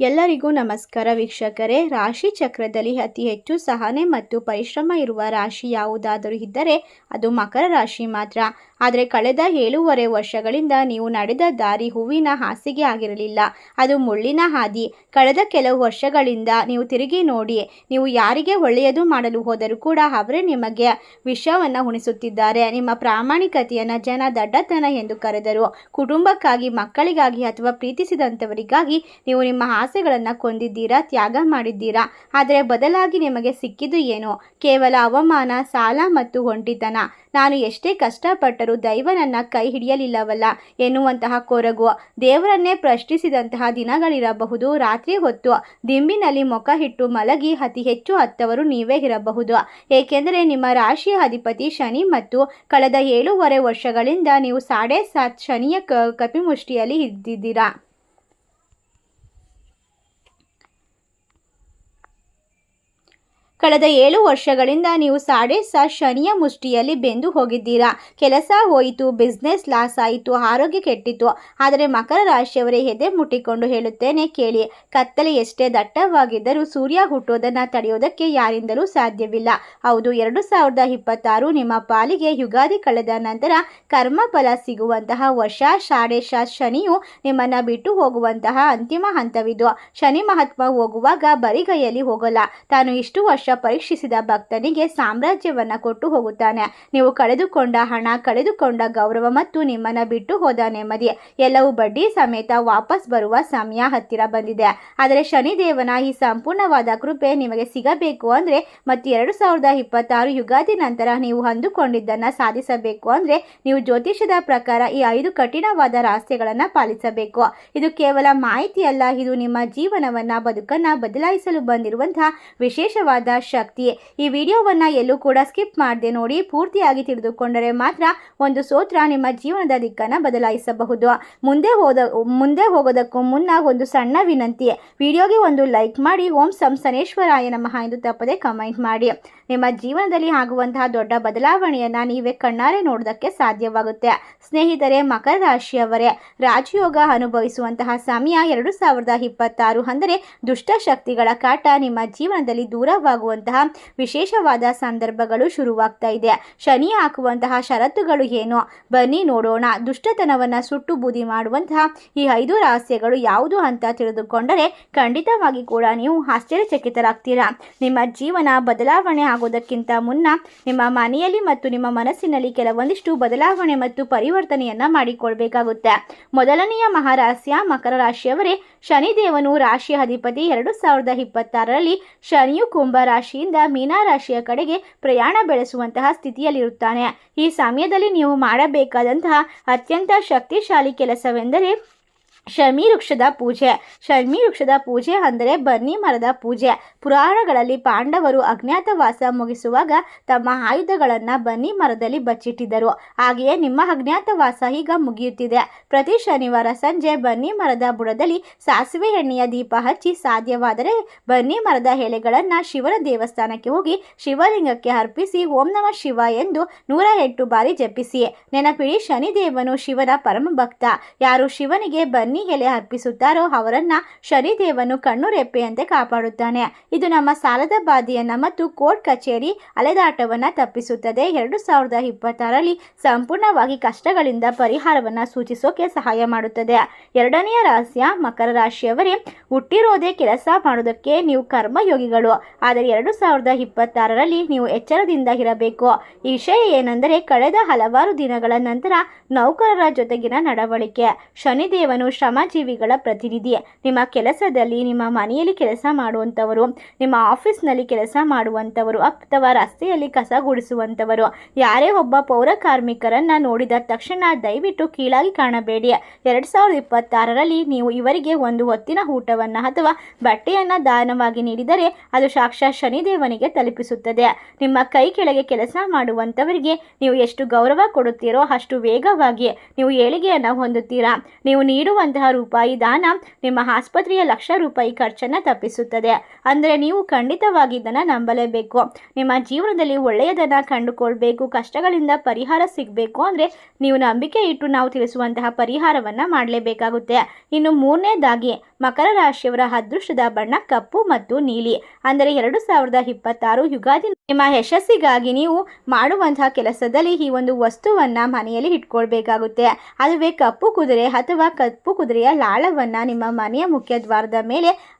ಎಲ್ಲರಿಗೂ ನಮಸ್ಕಾರ ವೀಕ್ಷಕರೇ. ರಾಶಿ ಚಕ್ರದಲ್ಲಿ ಅತಿ ಹೆಚ್ಚು ಸಹನೆ ಮತ್ತು ಪರಿಶ್ರಮ ಇರುವ ರಾಶಿ ಯಾವುದಾದರೂ ಇದ್ದರೆ ಅದು ಮಕರ ರಾಶಿ ಮಾತ್ರ. ಆದರೆ ಕಳೆದ 7.5 ವರ್ಷಗಳಿಂದ ನೀವು ನಡೆದ ದಾರಿ ಹೂವಿನ ಹಾಸಿಗೆ ಆಗಿರಲಿಲ್ಲ, ಅದು ಮುಳ್ಳಿನ ಹಾದಿ. ಕಳೆದ ಕೆಲವು ವರ್ಷಗಳಿಂದ ನೀವು ತಿರುಗಿ ನೋಡಿ, ನೀವು ಯಾರಿಗೆ ಒಳ್ಳೆಯದು ಮಾಡಲು ಹೋದರೂ ಕೂಡ ಅವರೇ ನಿಮಗೆ ವಿಷವನ್ನು ಉಣಿಸುತ್ತಿದ್ದಾರೆ. ನಿಮ್ಮ ಪ್ರಾಮಾಣಿಕತೆಯನ್ನು ಜನ ದಡ್ಡತನ ಎಂದು ಕರೆದರು. ಕುಟುಂಬಕ್ಕಾಗಿ, ಮಕ್ಕಳಿಗಾಗಿ ಅಥವಾ ಪ್ರೀತಿಸಿದಂಥವರಿಗಾಗಿ ನೀವು ನಿಮ್ಮ ಆಸೆಗಳನ್ನು ಕೊಂದಿದ್ದೀರಾ, ತ್ಯಾಗ ಮಾಡಿದ್ದೀರಾ. ಆದರೆ ಬದಲಾಗಿ ನಿಮಗೆ ಸಿಕ್ಕಿದ್ದು ಏನು? ಕೇವಲ ಅವಮಾನ, ಸಾಲ ಮತ್ತು ಒಂಟಿತನ. ನಾನು ಎಷ್ಟೇ ಕಷ್ಟಪಟ್ಟರೂ ದೈವ ನನ್ನ ಕೈ ಹಿಡಿಯಲಿಲ್ಲವಲ್ಲ ಎನ್ನುವಂತಹ ಕೊರಗು. ದೇವರನ್ನೇ ಪ್ರಶ್ನಿಸಿದಂತಹ ದಿನಗಳಿರಬಹುದು. ರಾತ್ರಿ ಹೊತ್ತು ದಿಂಬಿನಲ್ಲಿ ಮುಖ ಇಟ್ಟು ಮಲಗಿ ಅತಿ ಹೆಚ್ಚು ಅತ್ತವರು ನೀವೇ ಇರಬಹುದು. ಏಕೆಂದರೆ ನಿಮ್ಮ ರಾಶಿಯ ಅಧಿಪತಿ ಶನಿ ಮತ್ತು ಕಳೆದ 7.5 ವರ್ಷಗಳಿಂದ ನೀವು 7.5 ಶನಿಯ ಕಪಿಮುಷ್ಟಿಯಲ್ಲಿ ಇದ್ದಿದ್ದೀರಾ. ಕಳೆದ 7 ವರ್ಷಗಳಿಂದ ನೀವು 7.5 ಶನಿಯ ಮುಷ್ಟಿಯಲ್ಲಿ ಬೆಂದು ಹೋಗಿದ್ದೀರಾ. ಕೆಲಸ ಹೋಯಿತು, ಬಿಸ್ನೆಸ್ ಲಾಸ್ ಆಯಿತು, ಆರೋಗ್ಯ ಕೆಟ್ಟಿತು. ಆದರೆ ಮಕರ ರಾಶಿಯವರೇ, ಎದೆ ಮುಟ್ಟಿಕೊಂಡು ಹೇಳುತ್ತೇನೆ ಕೇಳಿ. ಕತ್ತಲೆ ಎಷ್ಟೇ ದಟ್ಟವಾಗಿದ್ದರೂ ಸೂರ್ಯ ಹುಟ್ಟೋದನ್ನು ತಡೆಯೋದಕ್ಕೆ ಯಾರಿಂದಲೂ ಸಾಧ್ಯವಿಲ್ಲ. ಹೌದು, 2026 ನಿಮ್ಮ ಪಾಲಿಗೆ ಯುಗಾದಿ ಕಳೆದ ನಂತರ ಕರ್ಮಫಲ ಸಿಗುವಂತಹ ವರ್ಷ. 7.5 ಶನಿಯು ನಿಮ್ಮನ್ನು ಬಿಟ್ಟು ಹೋಗುವಂತಹ ಅಂತಿಮ ಹಂತವಿದು. ಶನಿ ಮಹಾತ್ಮ ಹೋಗುವಾಗ ಬರಿಗೈಯಲ್ಲಿ ಹೋಗಲ್ಲ. ತಾನು ಇಷ್ಟು ವರ್ಷ ಪರೀಕ್ಷಿಸಿದ ಭಕ್ತನಿಗೆ ಸಾಮ್ರಾಜ್ಯವನ್ನು ಕೊಟ್ಟು ಹೋಗುತ್ತಾನೆ. ನೀವು ಕಳೆದುಕೊಂಡ ಹಣ, ಕಳೆದುಕೊಂಡ ಗೌರವ ಮತ್ತು ನಿಮ್ಮನ್ನು ಬಿಟ್ಟು ಹೋದ ನೆಮ್ಮದಿ ಎಲ್ಲವೂ ಬಡ್ಡಿ ಸಮೇತ ವಾಪಸ್ ಬರುವ ಸಮಯ ಹತ್ತಿರ ಬಂದಿದೆ. ಆದರೆ ಶನಿದೇವನ ಈ ಸಂಪೂರ್ಣವಾದ ಕೃಪೆ ನಿಮಗೆ ಸಿಗಬೇಕು ಅಂದರೆ ಮತ್ತು 2026 ಯುಗಾದಿ ನಂತರ ನೀವು ಅಂದುಕೊಂಡಿದ್ದನ್ನು ಸಾಧಿಸಬೇಕು ಅಂದರೆ ನೀವು ಜ್ಯೋತಿಷದ ಪ್ರಕಾರ ಈ 5 ಕಠಿಣವಾದ ರಹಸ್ಯಗಳನ್ನು ಪಾಲಿಸಬೇಕು. ಇದು ಕೇವಲ ಮಾಹಿತಿಯಲ್ಲ, ಇದು ನಿಮ್ಮ ಜೀವನವನ್ನು, ಬದುಕನ್ನು ಬದಲಾಯಿಸಲು ಬಂದಿರುವಂತಹ ವಿಶೇಷವಾದ ಶಕ್ತಿ. ಈ ವಿಡಿಯೋವನ್ನು ಎಲ್ಲೂ ಕೂಡ ಸ್ಕಿಪ್ ಮಾಡದೆ ನೋಡಿ. ಪೂರ್ತಿಯಾಗಿ ತಿಳಿದುಕೊಂಡರೆ ಮಾತ್ರ ಒಂದು ಸೂತ್ರ ನಿಮ್ಮ ಜೀವನದ ದಿಕ್ಕನ್ನು ಬದಲಾಯಿಸಬಹುದು. ಮುಂದೆ ಹೋಗೋದಕ್ಕೂ ಮುನ್ನ ಒಂದು ಸಣ್ಣ ವಿನಂತಿ, ವಿಡಿಯೋಗೆ ಒಂದು ಲೈಕ್ ಮಾಡಿ. ಓಂ ಶನೇಶ್ವರಾಯ ನಮಃ ಎಂದು ತಪ್ಪದೆ ಕಮೆಂಟ್ ಮಾಡಿ. ನಿಮ್ಮ ಜೀವನದಲ್ಲಿ ಆಗುವಂತಹ ದೊಡ್ಡ ಬದಲಾವಣೆಯನ್ನು ನೀವೇ ಕಣ್ಣಾರೆ ನೋಡೋದಕ್ಕೆ ಸಾಧ್ಯವಾಗುತ್ತೆ. ಸ್ನೇಹಿತರೆ, ಮಕರ ರಾಶಿಯವರೇ, ರಾಜಯೋಗ ಅನುಭವಿಸುವಂತಹ ಸಮಯ 2026 ಅಂದರೆ ದುಷ್ಟ ಶಕ್ತಿಗಳ ಕಾಟ ನಿಮ್ಮ ಜೀವನದಲ್ಲಿ ದೂರವಾಗುವಂತಹ ವಿಶೇಷವಾದ ಸಂದರ್ಭಗಳು ಶುರುವಾಗ್ತಾ ಇದೆ. ಶನಿ ಹಾಕುವಂತಹ ಷರತ್ತುಗಳು ಏನು? ಬನ್ನಿ ನೋಡೋಣ. ದುಷ್ಟತನವನ್ನು ಸುಟ್ಟು ಬೂದಿ ಮಾಡುವಂತಹ ಈ 5 ರಹಸ್ಯಗಳು ಯಾವುದು ಅಂತ ತಿಳಿದುಕೊಂಡರೆ ಖಂಡಿತವಾಗಿ ಕೂಡ ನೀವು ಆಶ್ಚರ್ಯಚಕಿತರಾಗ್ತೀರಾ. ನಿಮ್ಮ ಜೀವನ ಬದಲಾವಣೆ ಆಗೋದಕ್ಕಿಂತ ಮುನ್ನ ನಿಮ್ಮ ಮನೆಯಲ್ಲಿ ಮತ್ತು ನಿಮ್ಮ ಮನಸ್ಸಿನಲ್ಲಿ ಕೆಲವೊಂದಿಷ್ಟು ಬದಲಾವಣೆ ಮತ್ತು ಪರಿವರ್ತನೆಯನ್ನು ಮಾಡಿಕೊಳ್ಬೇಕಾಗುತ್ತೆ. ಮೊದಲನೆಯ ಮಹಾರಹಸ್ಯ, ಮಕರ ರಾಶಿಯವರೇ, ಶನಿದೇವನು ರಾಶಿಯ ಅಧಿಪತಿ. 2026ರಲ್ಲಿ ಶನಿಯು ಕುಂಭ ರಾಶಿಯಿಂದ ಮೀನ ರಾಶಿಯ ಕಡೆಗೆ ಪ್ರಯಾಣ ಬೆಳೆಸುವಂತಹ ಸ್ಥಿತಿಯಲ್ಲಿರುತ್ತಾನೆ. ಈ ಸಮಯದಲ್ಲಿ ನೀವು ಮಾಡಬೇಕಾದಂತಹ ಅತ್ಯಂತ ಶಕ್ತಿಶಾಲಿ ಕೆಲಸವೆಂದರೆ ಶಮಿ ವೃಕ್ಷದ ಪೂಜೆ. ಶಮಿ ವೃಕ್ಷದ ಪೂಜೆ ಅಂದರೆ ಬನ್ನಿ ಮರದ ಪೂಜೆ. ಪುರಾಣಗಳಲ್ಲಿ ಪಾಂಡವರು ಅಜ್ಞಾತವಾಸ ಮುಗಿಸುವಾಗ ತಮ್ಮ ಆಯುಧಗಳನ್ನು ಬನ್ನಿ ಮರದಲ್ಲಿ ಬಚ್ಚಿಟ್ಟಿದ್ದರು. ಹಾಗೆಯೇ ನಿಮ್ಮ ಅಜ್ಞಾತವಾಸ ಈಗ ಮುಗಿಯುತ್ತಿದೆ. ಪ್ರತಿ ಶನಿವಾರ ಸಂಜೆ ಬನ್ನಿ ಮರದ ಬುಡದಲ್ಲಿ ಸಾಸಿವೆ ಎಣ್ಣೆಯ ದೀಪ ಹಚ್ಚಿ, ಸಾಧ್ಯವಾದರೆ ಬನ್ನಿ ಮರದ ಎಲೆಗಳನ್ನು ಶಿವನ ದೇವಸ್ಥಾನಕ್ಕೆ ಹೋಗಿ ಶಿವಲಿಂಗಕ್ಕೆ ಅರ್ಪಿಸಿ ಓಂ ನಮಃ ಶಿವ ಎಂದು 108 ಬಾರಿ ಜಪಿಸಿ. ನೆನಪಿಡಿ, ಶನಿದೇವನು ಶಿವನ ಪರಮ ಭಕ್ತ. ಯಾರು ಶಿವನಿಗೆ ಬನ್ನಿ ಎಲೆ ಅರ್ಪಿಸುತ್ತಾರೋ ಅವರನ್ನ ಶನಿದೇವನು ಕಣ್ಣು ರೆಪ್ಪೆಯಂತೆ ಕಾಪಾಡುತ್ತಾನೆ. ಇದು ನಮ್ಮ ಸಾಲದ ಬಾಧೆಯನ್ನು ಮತ್ತು ಕೋರ್ಟ್ ಕಚೇರಿ ಅಲೆದಾಟವನ್ನು ತಪ್ಪಿಸುತ್ತದೆ. 2026ರಲ್ಲಿ ಸಂಪೂರ್ಣವಾಗಿ ಕಷ್ಟಗಳಿಂದ ಪರಿಹಾರವನ್ನು ಸೂಚಿಸೋಕೆ ಸಹಾಯ ಮಾಡುತ್ತದೆ. ಎರಡನೆಯ ರಹಸ್ಯ, ಮಕರ ರಾಶಿಯವರೇ, ಹುಟ್ಟಿರೋದೇ ಕೆಲಸ ಮಾಡೋದಕ್ಕೆ ನೀವು ಕರ್ಮಯೋಗಿಗಳು. ಆದರೆ 2026ರಲ್ಲಿ ನೀವು ಎಚ್ಚರದಿಂದ ಇರಬೇಕು. ಈ ವಿಷಯ ಏನೆಂದರೆ, ಕಳೆದ ಹಲವಾರು ದಿನಗಳ ನಂತರ ನೌಕರರ ಜೊತೆಗಿನ ನಡವಳಿಕೆ. ಶನಿದೇವನು ಶ್ರಮಜೀವಿಗಳ ಪ್ರತಿನಿಧಿ. ನಿಮ್ಮ ಕೆಲಸದಲ್ಲಿ, ನಿಮ್ಮ ಮನೆಯಲ್ಲಿ ಕೆಲಸ ಮಾಡುವಂಥವರು, ನಿಮ್ಮ ಆಫೀಸ್ನಲ್ಲಿ ಕೆಲಸ ಮಾಡುವಂಥವರು ಅಥವಾ ರಸ್ತೆಯಲ್ಲಿ ಕಸ ಗುಡಿಸುವಂಥವರು, ಯಾರೇ ಒಬ್ಬ ಪೌರ ಕಾರ್ಮಿಕರನ್ನು ನೋಡಿದ ತಕ್ಷಣ ದಯವಿಟ್ಟು ಕೀಳಾಗಿ ಕಾಣಬೇಡಿ. 2026ರಲ್ಲಿ ನೀವು ಇವರಿಗೆ ಒಂದು ಹೊತ್ತಿನ ಊಟವನ್ನು ಅಥವಾ ಬಟ್ಟೆಯನ್ನು ದಾನವಾಗಿ ನೀಡಿದರೆ ಅದು ಸಾಕ್ಷಾತ್ ಶನಿದೇವನಿಗೆ ತಲುಪಿಸುತ್ತದೆ. ನಿಮ್ಮ ಕೈ ಕೆಳಗೆ ಕೆಲಸ ಮಾಡುವಂಥವರಿಗೆ ನೀವು ಎಷ್ಟು ಗೌರವ ಕೊಡುತ್ತೀರೋ ಅಷ್ಟು ವೇಗವಾಗಿ ನೀವು ಏಳಿಗೆಯನ್ನು ಹೊಂದುತ್ತೀರಾ. ನೀವು ನೀಡುವಂಥ ನೀಡುವಂತಹ ರೂಪಾಯಿ ದಾನ ನಿಮ್ಮ ಆಸ್ಪತ್ರೆಯ ಲಕ್ಷ ರೂಪಾಯಿ ಖರ್ಚನ್ನು ತಪ್ಪಿಸುತ್ತದೆ. ಅಂದರೆ ನೀವು ಖಂಡಿತವಾಗಿ ಇದನ್ನು ನಂಬಲೇಬೇಕು. ನಿಮ್ಮ ಜೀವನದಲ್ಲಿ ಒಳ್ಳೆಯದನ್ನು ಕಂಡುಕೊಳ್ಬೇಕು, ಕಷ್ಟಗಳಿಂದ ಪರಿಹಾರ ಸಿಗಬೇಕು ಅಂದರೆ ನೀವು ನಂಬಿಕೆ ಇಟ್ಟು ನಾವು ತಿಳಿಸುವಂತಹ ಪರಿಹಾರವನ್ನು ಮಾಡಲೇಬೇಕಾಗುತ್ತೆ. ಇನ್ನು ಮೂರನೇದಾಗಿ ಮಕರ ರಾಶಿಯವರ ಅದೃಷ್ಟದ ಬಣ್ಣ ಕಪ್ಪು ಮತ್ತು ನೀಲಿ. ಅಂದರೆ 2026 ಯುಗಾದಿ ನಿಮ್ಮ ಯಶಸ್ಸಿಗಾಗಿ ನೀವು ಮಾಡುವಂತಹ ಕೆಲಸದಲ್ಲಿ ಈ ಒಂದು ವಸ್ತುವನ್ನು ಮನೆಯಲ್ಲಿ ಇಟ್ಕೊಳ್ಬೇಕಾಗುತ್ತೆ. ಅದುವೇ ಕಪ್ಪು ಕುದುರೆ ಅಥವಾ ಕಪ್ಪು ಕುದುರೆಯ ಲಾಳವನ್ನು ನಿಮ್ಮ ಮನೆಯ ಮುಖ್ಯ ದ್ವಾರದ ಮೇಲೆ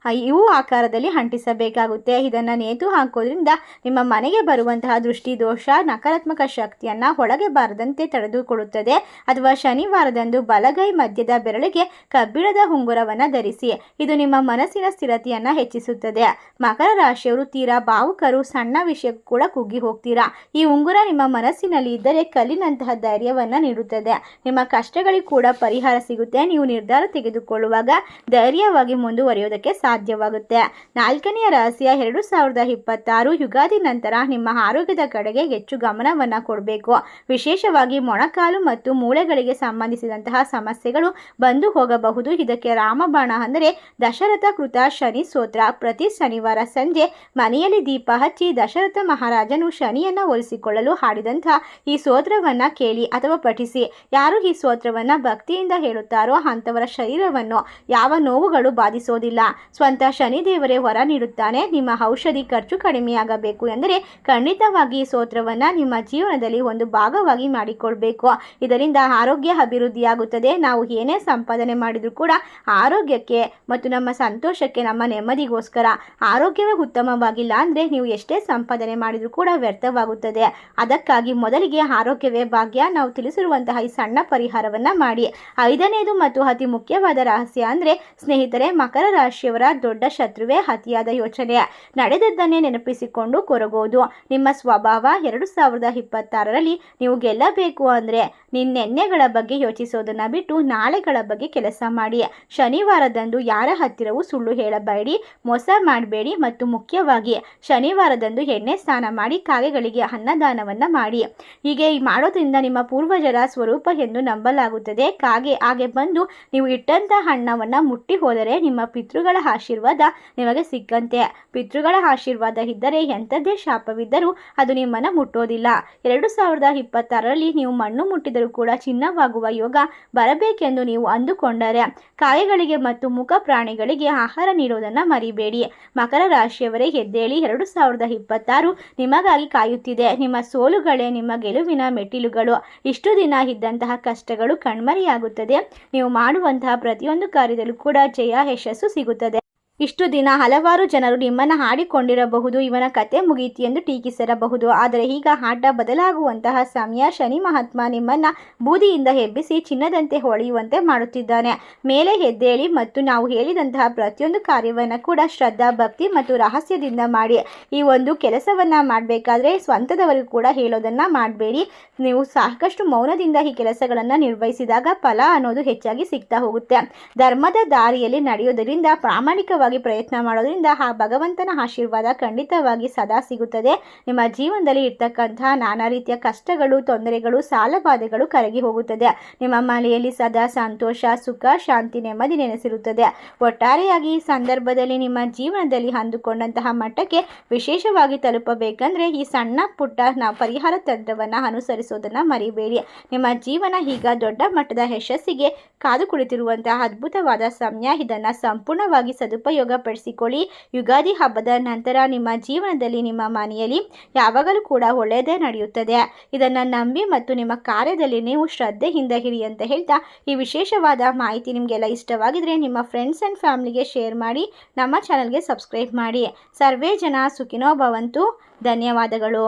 ಯು ಆಕಾರದಲ್ಲಿ ಅಂಟಿಸಬೇಕಾಗುತ್ತೆ. ಇದನ್ನು ನೇತು ಹಾಕೋದ್ರಿಂದ ನಿಮ್ಮ ಮನೆಗೆ ಬರುವಂತಹ ದೃಷ್ಟಿ ದೋಷ ನಕಾರಾತ್ಮಕ ಶಕ್ತಿಯನ್ನು ಒಳಗೆ ಬಾರದಂತೆ ತಡೆದುಕೊಳ್ಳುತ್ತದೆ. ಅಥವಾ ಶನಿವಾರದಂದು ಬಲಗೈ ಮಧ್ಯದ ಬೆರಳಿಗೆ ಕಬ್ಬಿಣದ ಉಂಗುರವನ್ನು ಧರಿಸಿ. ಇದು ನಿಮ್ಮ ಮನಸ್ಸಿನ ಸ್ಥಿರತೆಯನ್ನು ಹೆಚ್ಚಿಸುತ್ತದೆ. ಮಕರ ರಾಶಿಯವರು ತೀರಾ ಭಾವುಕರು, ಸಣ್ಣ ವಿಷಯಕ್ಕೂ ಕೂಡ ಕುಗ್ಗಿ ಹೋಗ್ತೀರಾ. ಈ ಉಂಗುರ ನಿಮ್ಮ ಮನಸ್ಸಿನಲ್ಲಿ ಇದ್ದರೆ ಕಲ್ಲಿನಂತಹ ಧೈರ್ಯವನ್ನು ನೀಡುತ್ತದೆ. ನಿಮ್ಮ ಕಷ್ಟಗಳಿಗೆ ಕೂಡ ಪರಿಹಾರ ಸಿಗುತ್ತೆ. ನೀವು ನಿರ್ಧಾರ ತೆಗೆದುಕೊಳ್ಳುವಾಗ ಧೈರ್ಯವಾಗಿ ಮುಂದುವರಿಯೋದಕ್ಕೆ ಸಾಧ್ಯವಾಗುತ್ತೆ. ನಾಲ್ಕನೆಯ ರಹಸ್ಯ 2026 ಯುಗಾದಿ ನಂತರ ನಿಮ್ಮ ಆರೋಗ್ಯದ ಕಡೆಗೆ ಹೆಚ್ಚು ಗಮನವನ್ನು ಕೊಡಬೇಕು. ವಿಶೇಷವಾಗಿ ಮೊಣಕಾಲು ಮತ್ತು ಮೂಳೆಗಳಿಗೆ ಸಂಬಂಧಿಸಿದಂತಹ ಸಮಸ್ಯೆಗಳು ಬಂದು ಹೋಗಬಹುದು. ಇದಕ್ಕೆ ರಾಮಬಾಣ ಅಂದರೆ ದಶರಥ ಕೃತ ಶನಿ ಸ್ತೋತ್ರ. ಪ್ರತಿ ಶನಿವಾರ ಸಂಜೆ ಮನೆಯಲ್ಲಿ ದೀಪ ಹಚ್ಚಿ ದಶರಥ ಮಹಾರಾಜನು ಶನಿಯನ್ನು ಒಲಿಸಿಕೊಳ್ಳಲು ಹಾಡಿದಂತಹ ಈ ಸ್ತೋತ್ರವನ್ನು ಕೇಳಿ ಅಥವಾ ಪಠಿಸಿ. ಯಾರು ಈ ಸ್ತೋತ್ರವನ್ನು ಭಕ್ತಿಯಿಂದ ಹೇಳುತ್ತಾರೋ ಅಂಥವರ ಶರೀರವನ್ನು ಯಾವ ನೋವುಗಳು ಬಾಧಿಸೋದಿಲ್ಲ. ಸ್ವಂತ ಶನಿದೇವರೇ ವರ ನೀಡುತ್ತಾನೆ. ನಿಮ್ಮ ಔಷಧಿ ಖರ್ಚು ಕಡಿಮೆಯಾಗಬೇಕು ಎಂದರೆ ಖಂಡಿತವಾಗಿ ಈ ಸ್ತೋತ್ರವನ್ನು ನಿಮ್ಮ ಜೀವನದಲ್ಲಿ ಒಂದು ಭಾಗವಾಗಿ ಮಾಡಿಕೊಳ್ಬೇಕು. ಇದರಿಂದ ಆರೋಗ್ಯ ಅಭಿವೃದ್ಧಿಯಾಗುತ್ತದೆ. ನಾವು ಏನೇ ಸಂಪಾದನೆ ಮಾಡಿದರೂ ಕೂಡ ಆರೋಗ್ಯಕ್ಕೆ ಮತ್ತು ನಮ್ಮ ಸಂತೋಷಕ್ಕೆ, ನಮ್ಮ ನೆಮ್ಮದಿಗೋಸ್ಕರ. ಆರೋಗ್ಯವೇ ಉತ್ತಮವಾಗಿಲ್ಲ ಅಂದರೆ ನೀವು ಎಷ್ಟೇ ಸಂಪಾದನೆ ಮಾಡಿದರೂ ಕೂಡ ವ್ಯರ್ಥವಾಗುತ್ತದೆ. ಅದಕ್ಕಾಗಿ ಮೊದಲಿಗೆ ಆರೋಗ್ಯವೇ ಭಾಗ್ಯ. ನಾವು ತಿಳಿಸಿರುವಂತಹ ಈ ಸಣ್ಣ ಪರಿಹಾರವನ್ನು ಮಾಡಿ. ಐದನೇದು ಮತ್ತು ಅತಿ ಮುಖ್ಯವಾದ ರಹಸ್ಯ ಅಂದರೆ ಸ್ನೇಹಿತರೆ, ಮಕರ ರಾಶಿಯವರ ದೊಡ್ಡ ಶತ್ರುವೇ ಅತಿಯಾದ ಯೋಚನೆ. ನಡೆದದ್ದನ್ನೇ ನೆನಪಿಸಿಕೊಂಡು ಕೊರಗೋದು ನಿಮ್ಮ ಸ್ವಭಾವ. 2026ರಲ್ಲಿ ನೀವು ಗೆಲ್ಲಬೇಕು ಅಂದರೆ ನಿನ್ನೆಗಳ ಬಗ್ಗೆ ಯೋಚಿಸೋದನ್ನು ಬಿಟ್ಟು ನಾಳೆಗಳ ಬಗ್ಗೆ ಕೆಲಸ ಮಾಡಿ. ಶನಿವಾರದಂದು ಯಾರ ಹತ್ತಿರವೂ ಸುಳ್ಳು ಹೇಳಬೇಡಿ, ಮೋಸ ಮಾಡಬೇಡಿ ಮತ್ತು ಮುಖ್ಯವಾಗಿ ಶನಿವಾರದಂದು ಎಣ್ಣೆ ಸ್ನಾನ ಮಾಡಿ ಕಾಗೆಗಳಿಗೆ ಅನ್ನದಾನವನ್ನು ಮಾಡಿ. ಹೀಗೆ ಮಾಡೋದ್ರಿಂದ ನಿಮ್ಮ ಪೂರ್ವಜರ ಸ್ವರೂಪ ಎಂದು ನಂಬಲಾಗುತ್ತದೆ. ಹಾಗೆ ಬಂದು ನೀವು ಇಟ್ಟಂತಹ ಹಣ್ಣವನ್ನು ಮುಟ್ಟಿ ಹೋದರೆ ನಿಮ್ಮ ಪಿತೃಗಳ ಆಶೀರ್ವಾದ ನಿಮಗೆ ಸಿಕ್ಕಂತೆ. ಪಿತೃಗಳ ಆಶೀರ್ವಾದ ಇದ್ದರೆ ಎಂಥದ್ದೇ ಶಾಪವಿದ್ದರೂ ಅದು ನಿಮ್ಮನ್ನು ಮುಟ್ಟೋದಿಲ್ಲ. 2026ರಲ್ಲಿ ನೀವು ಮಣ್ಣು ಮುಟ್ಟಿದರೂ ಕೂಡ ಚಿನ್ನವಾಗುವ ಯೋಗ ಬರಬೇಕೆಂದು ನೀವು ಅಂದುಕೊಂಡರೆ ಕಾಗೆಗಳಿಗೆ ಮತ್ತು ಮುಖ ಪ್ರಾಣಿಗಳಿಗೆ ಆಹಾರ ನೀಡುವುದನ್ನು ಮರಿಬೇಡಿ. ಮಕರ ರಾಶಿಯವರೇ ಎದ್ದೇಳಿ, 2026 ನಿಮಗಾಗಿ ಕಾಯುತ್ತಿದೆ. ನಿಮ್ಮ ಸೋಲುಗಳೇ ನಿಮ್ಮ ಗೆಲುವಿನ ಮೆಟ್ಟಿಲುಗಳು. ಇಷ್ಟು ದಿನ ಇದ್ದಂತಹ ಕಷ್ಟಗಳು ಕಣ್ಮರೆಯಾಗುತ್ತದೆ. ನೀವು ಮಾಡುವಂತಹ ಪ್ರತಿಯೊಂದು ಕಾರ್ಯದಲ್ಲೂ ಕೂಡ ಜಯ, ಯಶಸ್ಸು ಸಿಗುತ್ತದೆ. ಇಷ್ಟು ದಿನ ಹಲವಾರು ಜನರು ನಿಮ್ಮನ್ನು ಹಾಡಿಕೊಂಡಿರಬಹುದು, ಇವನ ಕತೆ ಮುಗೀತಿ ಎಂದು ಟೀಕಿಸಿರಬಹುದು. ಆದರೆ ಈಗ ಆಟ ಬದಲಾಗುವಂತಹ ಸಮಯ. ಶನಿ ಮಹಾತ್ಮ ನಿಮ್ಮನ್ನು ಬೂದಿಯಿಂದ ಎಬ್ಬಿಸಿ ಚಿನ್ನದಂತೆ ಹೊಳೆಯುವಂತೆ ಮಾಡುತ್ತಿದ್ದಾನೆ. ಮೇಲೆ ಎದ್ದೇಳಿ ಮತ್ತು ನಾವು ಹೇಳಿದಂತಹ ಪ್ರತಿಯೊಂದು ಕಾರ್ಯವನ್ನು ಕೂಡ ಶ್ರದ್ಧಾ, ಭಕ್ತಿ ಮತ್ತು ರಹಸ್ಯದಿಂದ ಮಾಡಿ. ಈ ಒಂದು ಕೆಲಸವನ್ನು ಮಾಡಬೇಕಾದ್ರೆ ಸ್ವಂತದವರಿಗೂ ಕೂಡ ಹೇಳೋದನ್ನು ಮಾಡಬೇಡಿ. ನೀವು ಸಾಕಷ್ಟು ಮೌನದಿಂದ ಈ ಕೆಲಸಗಳನ್ನು ನಿರ್ವಹಿಸಿದಾಗ ಫಲ ಅನ್ನೋದು ಹೆಚ್ಚಾಗಿ ಸಿಗ್ತಾ ಹೋಗುತ್ತೆ. ಧರ್ಮದ ದಾರಿಯಲ್ಲಿ ನಡೆಯೋದರಿಂದ, ಪ್ರಾಮಾಣಿಕವಾಗಿ ಪ್ರಯತ್ನ ಮಾಡೋದ್ರಿಂದ ಆ ಭಗವಂತನ ಆಶೀರ್ವಾದ ಖಂಡಿತವಾಗಿ ಸದಾ ಸಿಗುತ್ತದೆ. ನಿಮ್ಮ ಜೀವನದಲ್ಲಿ ಇರ್ತಕ್ಕಂತಹ ನಾನಾ ರೀತಿಯ ಕಷ್ಟಗಳು, ತೊಂದರೆಗಳು, ಸಾಲಬಾಧೆಗಳು ಕರಗಿ ಹೋಗುತ್ತದೆ. ನಿಮ್ಮ ಮನೆಯಲ್ಲಿ ಸದಾ ಸಂತೋಷ, ಸುಖ, ಶಾಂತಿ, ನೆಮ್ಮದಿ ನೆಲೆಸಿರುತ್ತದೆ. ಒಟ್ಟಾರೆಯಾಗಿ ಈ ಸಂದರ್ಭದಲ್ಲಿ ನಿಮ್ಮ ಜೀವನದಲ್ಲಿ ಅಂದುಕೊಂಡಂತಹ ಮಟ್ಟಕ್ಕೆ ವಿಶೇಷವಾಗಿ ತಲುಪಬೇಕಂದ್ರೆ ಈ ಸಣ್ಣ ಪುಟ್ಟ ಪರಿಹಾರ ತಂತ್ರವನ್ನು ಅನುಸರಿಸೋದನ್ನು ಮರಿಬೇಡಿ. ನಿಮ್ಮ ಜೀವನ ಈಗ ದೊಡ್ಡ ಮಟ್ಟದ ಯಶಸ್ಸಿಗೆ ಕಾದು ಕುಳಿತಿರುವಂತಹ ಅದ್ಭುತವಾದ ಸಮಯ. ಇದನ್ನು ಸಂಪೂರ್ಣವಾಗಿ ಸದುಪಯೋಗ ಪಡಿಸಿಕೊಳ್ಳಿ. ಯುಗಾದಿ ಹಬ್ಬದ ನಂತರ ನಿಮ್ಮ ಜೀವನದಲ್ಲಿ, ನಿಮ್ಮ ಮನೆಯಲ್ಲಿ ಯಾವಾಗಲೂ ಕೂಡ ಒಳ್ಳೆಯದೇ ನಡೆಯುತ್ತದೆ. ಇದನ್ನು ನಂಬಿ ಮತ್ತು ನಿಮ್ಮ ಕಾರ್ಯದಲ್ಲಿ ನೀವು ಶ್ರದ್ಧೆಯಿಂದ ಇರಿ ಅಂತ ಹೇಳ್ತಾ, ಈ ವಿಶೇಷವಾದ ಮಾಹಿತಿ ನಿಮಗೆಲ್ಲ ಇಷ್ಟವಾಗಿದ್ರೆ ನಿಮ್ಮ ಫ್ರೆಂಡ್ಸ್ ಆ್ಯಂಡ್ ಫ್ಯಾಮಿಲಿಗೆ ಶೇರ್ ಮಾಡಿ. ನಮ್ಮ ಚಾನಲ್ಗೆ ಸಬ್ಸ್ಕ್ರೈಬ್ ಮಾಡಿ. ಸರ್ವೇ ಜನ ಸುಖಿನೋ ಭವಂತು. ಧನ್ಯವಾದಗಳು.